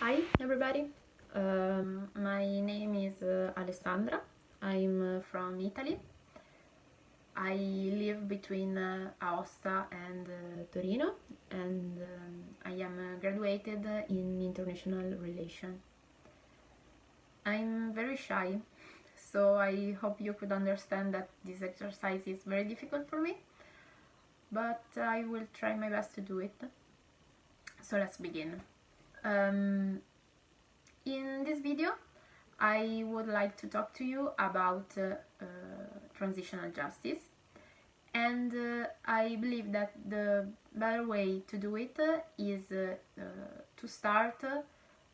Hi everybody, my name is Alessandra. I'm from Italy. I live between Aosta and Torino, and I am graduated in international relations. I'm very shy, so I hope you could understand that this exercise is very difficult for me, but I will try my best to do it. So let's begin. In this video, I would like to talk to you about transitional justice, and I believe that the better way to do it is to start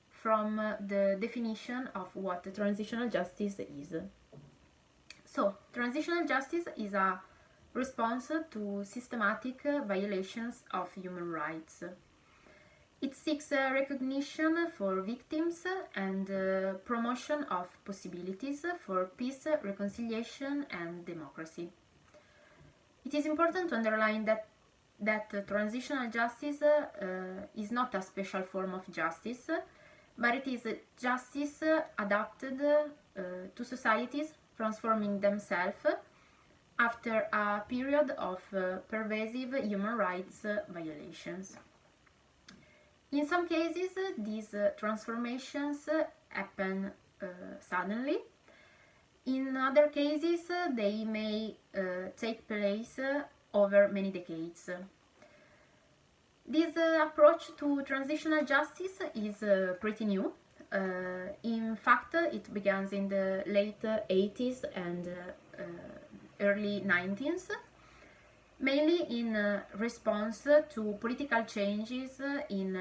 from the definition of what transitional justice is. So, transitional justice is a response to systematic violations of human rights. It seeks recognition for victims and promotion of possibilities for peace, reconciliation, and democracy. It is important to underline that transitional justice is not a special form of justice, but it is justice adapted to societies transforming themselves after a period of pervasive human rights violations. In some cases, these transformations happen suddenly. In other cases, they may take place over many decades. This approach to transitional justice is pretty new. In fact, it began in the late 80s and early 90s, mainly in response to political changes in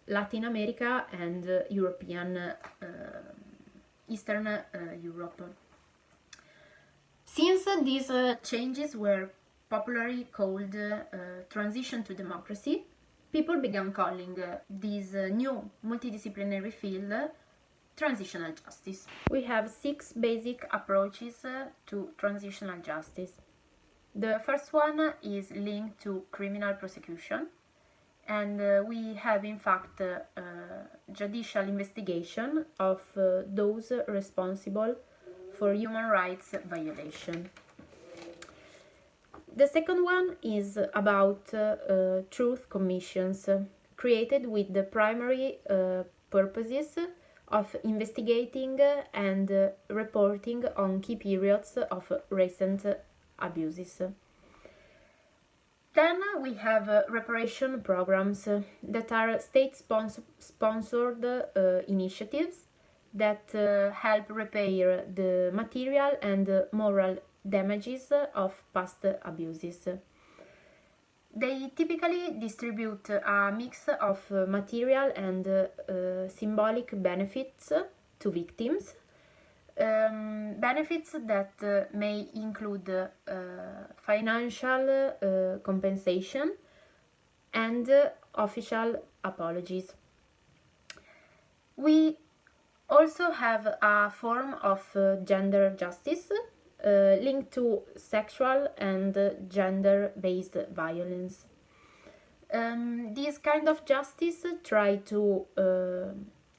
Latin America and Eastern Europe. Since these changes were popularly called transition to democracy, people began calling this new multidisciplinary field transitional justice. We have 6 basic approaches to transitional justice. The first one is linked to criminal prosecution, and we have in fact judicial investigation of those responsible for human rights violation. The second one is about truth commissions, created with the primary purposes of investigating and reporting on key periods of recent abuses. Then we have reparation programs that are state-sponsored initiatives that help repair the material and moral damages of past abuses. They typically distribute a mix of material and symbolic benefits to victims. Benefits that may include financial compensation and official apologies. We also have a form of gender justice linked to sexual and gender-based violence. This kind of justice try to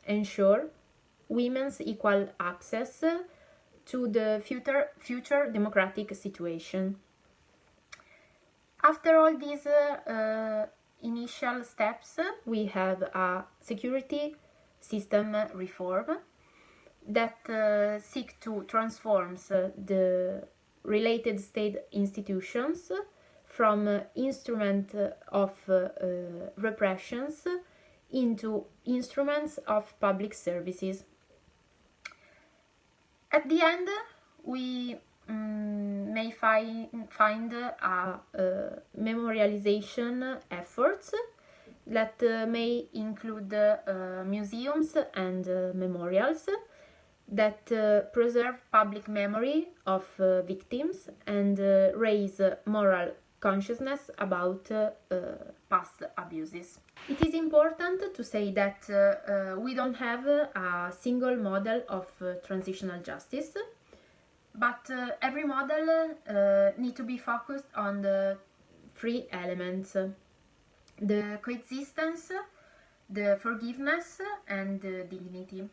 ensure women's equal access to the future democratic situation. After all these initial steps, we have a security system reform that seek to transform the related state institutions from instrument of repressions into instruments of public services. At the end, we may find a memorialization efforts that may include museums and memorials that preserve public memory of victims and raise moral consciousness about past abuses. It is important to say that we don't have a single model of transitional justice, but every model needs to be focused on the 3 elements: the coexistence, the forgiveness and the dignity.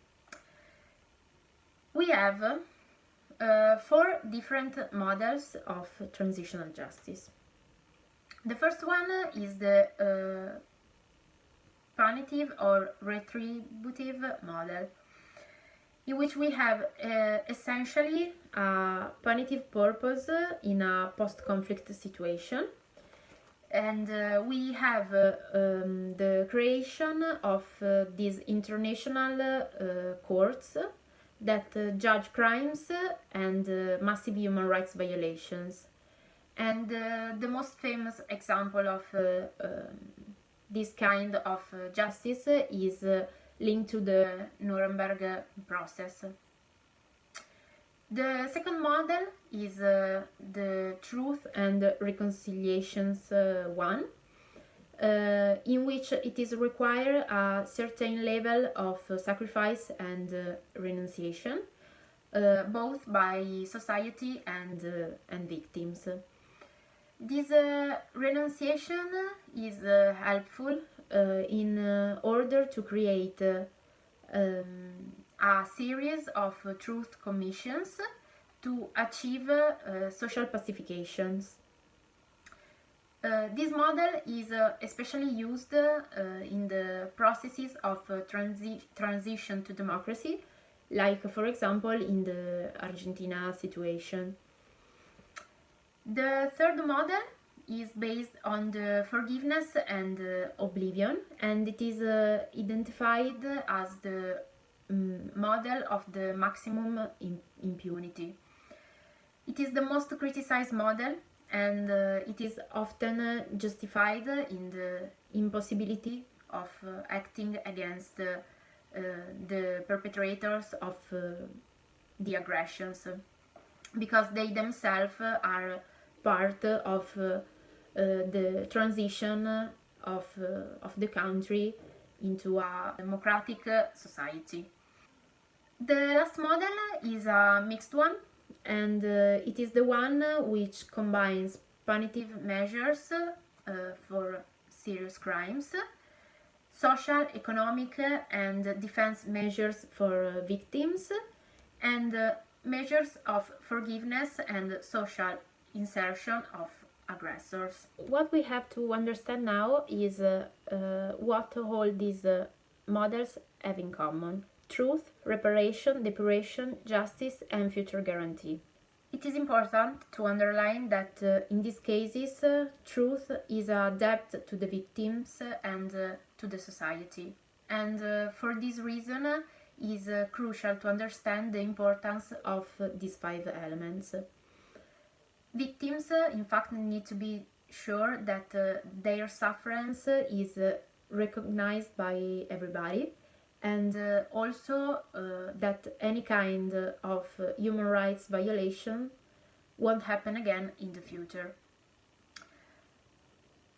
We have 4 different models of transitional justice. The first one is the punitive or retributive model, in which we have essentially a punitive purpose in a post-conflict situation, and we have the creation of these international courts that judge crimes and massive human rights violations. And the most famous example of this kind of justice is linked to the Nuremberg process. The second model is the Truth and Reconciliations one, in which it is required a certain level of sacrifice and renunciation, both by society and victims. This renunciation is helpful in order to create a series of truth commissions to achieve social pacifications. This model is especially used in the processes of transition to democracy, like for example in the Argentina situation. The third model is based on the forgiveness and oblivion, and it is identified as the model of the maximum impunity. It is the most criticized model, and it is often justified in the impossibility of acting against the perpetrators of the aggressions, because they themselves are part of the transition of the country into a democratic society. The last model is a mixed one, and it is the one which combines punitive measures for serious crimes, social, economic, and defense measures for victims, and measures of forgiveness and social insertion of aggressors. What we have to understand now is what all these models have in common: truth, reparation, depuration, justice, and future guarantee. It is important to underline that in these cases, truth is a debt to the victims and to the society. And for this reason, is crucial to understand the importance of these 5 elements. Victims, in fact, need to be sure that their sufferance is recognized by everybody, and also that any kind of human rights violation won't happen again in the future.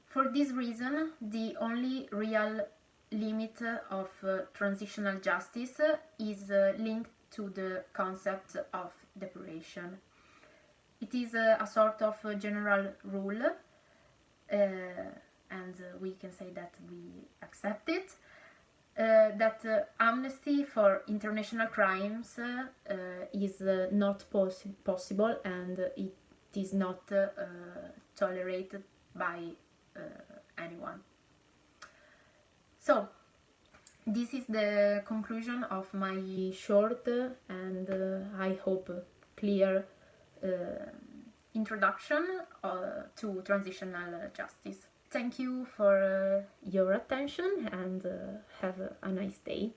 For this reason, the only real limit of transitional justice is linked to the concept of depuration. It is a sort of general rule, and we can say that we accept it, that amnesty for international crimes is not possible, and it is not tolerated by anyone. So, this is the conclusion of my short and I hope clear introduction to transitional justice. Thank you for your attention, and have a nice day.